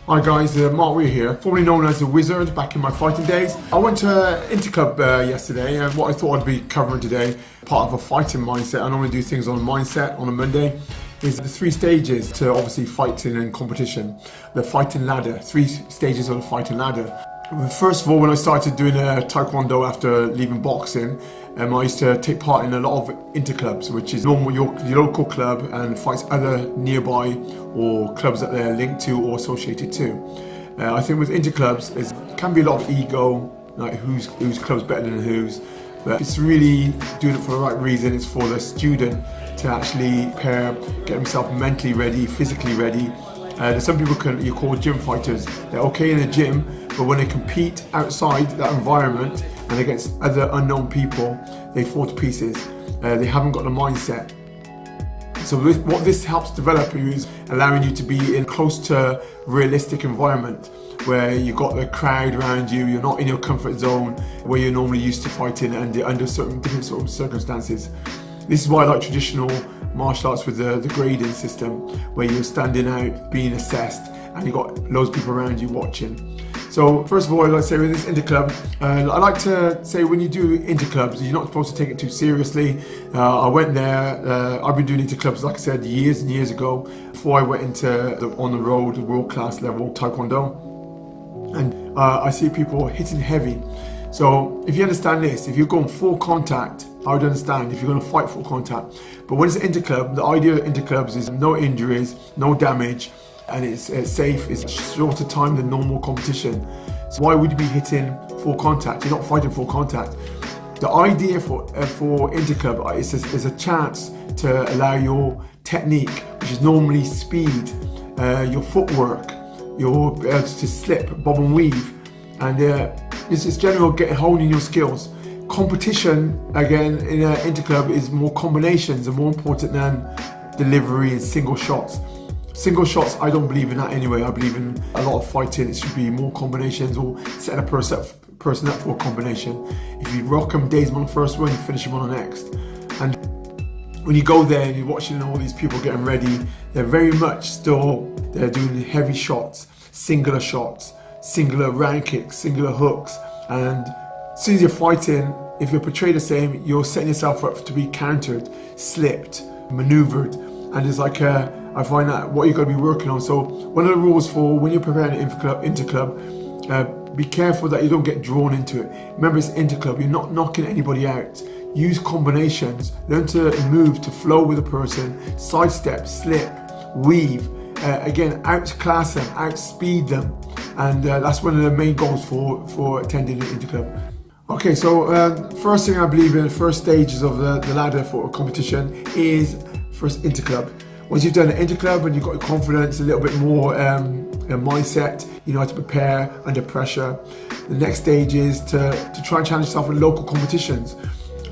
Hi guys, Weir here, formerly known as the Wizard back in my fighting days. I went to Interclub yesterday, and what I thought I'd be covering today, part of a fighting mindset. I normally do things on a mindset on a Monday, is the 3 stages to obviously fighting and competition. The fighting ladder, 3 stages of the fighting ladder. First of all, when I started doing Taekwondo after leaving boxing, I used to take part in a lot of interclubs, which is normal your local club and fights other nearby or clubs that they're linked to or associated to. I think with interclubs, it can be a lot of ego, like whose club's better than whose, but it's really doing it for the right reason. It's for the student to actually get himself mentally ready, physically ready. Some people you call gym fighters. They're okay in the gym, but when they compete outside that environment and against other unknown people, they fall to pieces. They haven't got the mindset. So what this helps develop is allowing you to be in close to realistic environment where you've got the crowd around you, you're not in your comfort zone where you're normally used to fighting and you're under different sort of circumstances. This is why I like traditional martial arts with the grading system, where you're standing out, being assessed, and you've got loads of people around you watching. So first of all, I'd like to say with this interclub, I like to say when you do interclubs, you're not supposed to take it too seriously. I went there, I've been doing interclubs, like I said, years and years ago, before I went into on the road, world-class level Taekwondo. And I see people hitting heavy. So if you understand this, if you're going full contact, I would understand if you're going to fight full contact. But when it's an interclub, the idea of interclubs is no injuries, no damage, and it's safe, it's shorter time than normal competition. So why would you be hitting full contact? You're not fighting full contact. The idea for interclub is a chance to allow your technique, which is normally speed, your footwork, your to slip, bob and weave, and this is general honing your skills. Competition, again, in an interclub is more combinations and more important than delivery and single shots. Single shots, I don't believe in that anyway. I believe in a lot of fighting. It should be more combinations or set a person up for a combination. If you rock them, daze them on the first one, you finish them on the next. And when you go there and you're watching all these people getting ready, they're very much they're doing heavy shots, singular round kicks, singular hooks. And as soon as you're fighting, if you're portrayed the same, you're setting yourself up to be countered, slipped, maneuvered. And it's like, I find that what you've got to be working on. So one of the rules for when you're preparing an interclub, be careful that you don't get drawn into it. Remember, it's interclub, you're not knocking anybody out. Use combinations, learn to move, to flow with a person, sidestep, slip, weave. Again, outclass them, outspeed them. And that's one of the main goals for attending an interclub. Okay, so first thing I believe in, the first stages of the ladder for a competition is first interclub. Once you've done an interclub and you've got your confidence, a little bit more mindset, you know how to prepare under pressure. The next stage is to try and challenge yourself in local competitions.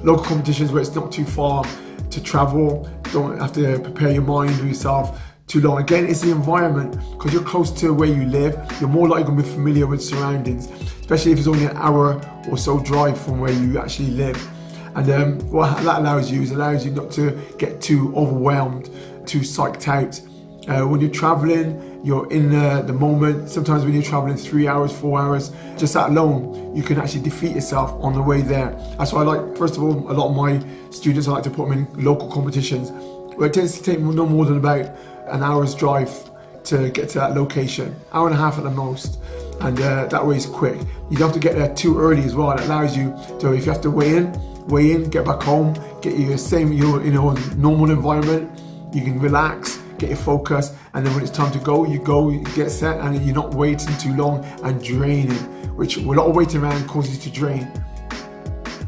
Local competitions where it's not too far to travel, don't have to prepare your mind or yourself too long. Again, it's the environment, because you're close to where you live, you're more likely going to be familiar with surroundings, especially if it's only an hour or so drive from where you actually live. And what that allows you not to get too overwhelmed, too psyched out. When you're traveling, you're in the moment. Sometimes when you're traveling 3 hours, 4 hours, just that alone, you can actually defeat yourself on the way there. That's why I like, first of all, a lot of my students, I like to put them in local competitions, where it tends to take no more than about an hour's drive to get to that location, hour and a half at the most, and that way is quick. You don't have to get there too early as well. It allows you to, if you have to weigh in, get back home, get your normal environment. You can relax, get your focus, and then when it's time to go, you get set, and you're not waiting too long and draining, which a lot of waiting around causes you to drain.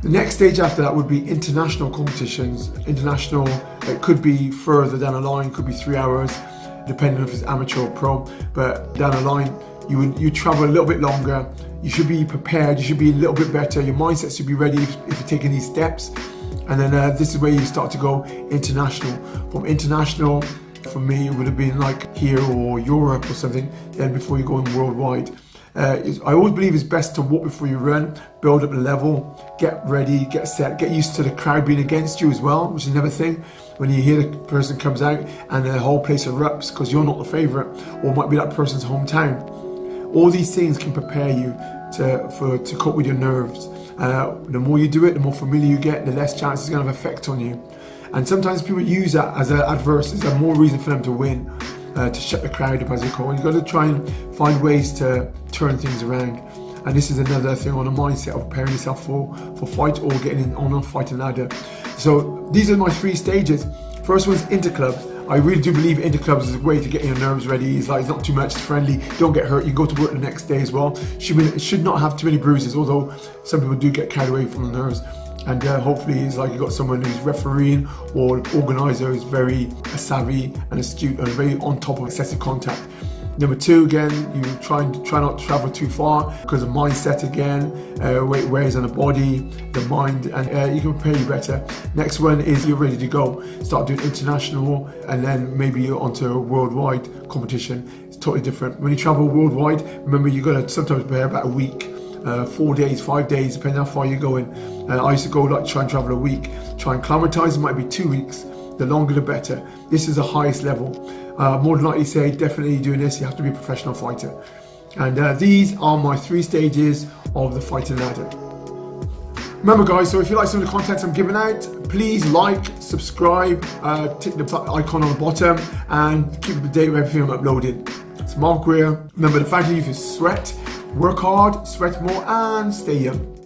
The next stage after that would be international competitions. International, it could be further down the line, could be 3 hours, depending if it's amateur or pro, but down the line, you travel a little bit longer. You should be prepared, you should be a little bit better, your mindset should be ready if you're taking these steps. And then this is where you start to go international. From international, for me, it would have been like here or Europe or something, then before you go in worldwide. I always believe it's best to walk before you run, build up the level, get ready, get set, get used to the crowd being against you as well, which is another thing. When you hear the person comes out and the whole place erupts because you're not the favourite, or it might be that person's hometown. All these things can prepare you to cope with your nerves. The more you do it, the more familiar you get, the less chance it's going to have effect on you. And sometimes people use that as an adverse, as a more reason for them to win, to shut the crowd up, as they call it. You've got to try and find ways to turn things around. And this is another thing on the mindset of preparing yourself for fight or getting on a fighting ladder. So these are my 3 stages. First one's interclubs. I really do believe interclubs is a way to get your nerves ready. It's not too much, it's friendly, don't get hurt, you go to work the next day as well. Should not have too many bruises, although some people do get carried away from the nerves. And hopefully it's like you've got someone who's refereeing or organizer who's very savvy and astute and very on top of excessive contact. Number 2, again, you try not to travel too far because of mindset again, weighs on the body, the mind, and you can prepare you better. Next one is you're ready to go. Start doing international and then maybe you're onto a worldwide competition. It's totally different. When you travel worldwide, remember you've got to sometimes prepare about a week, 4 days, 5 days, depending how far you're going. I used to go try and travel a week. Try and acclimatise, it might be 2 weeks. The longer the better. This is the highest level. More than likely say, definitely doing this, you have to be a professional fighter. And these are my 3 stages of the fighting ladder. Remember guys, so if you like some of the content I'm giving out, please like, subscribe, tick the icon on the bottom and keep up to date with everything I'm uploading. It's Mark Weir. Remember, the fact that you can sweat, work hard, sweat more and stay young.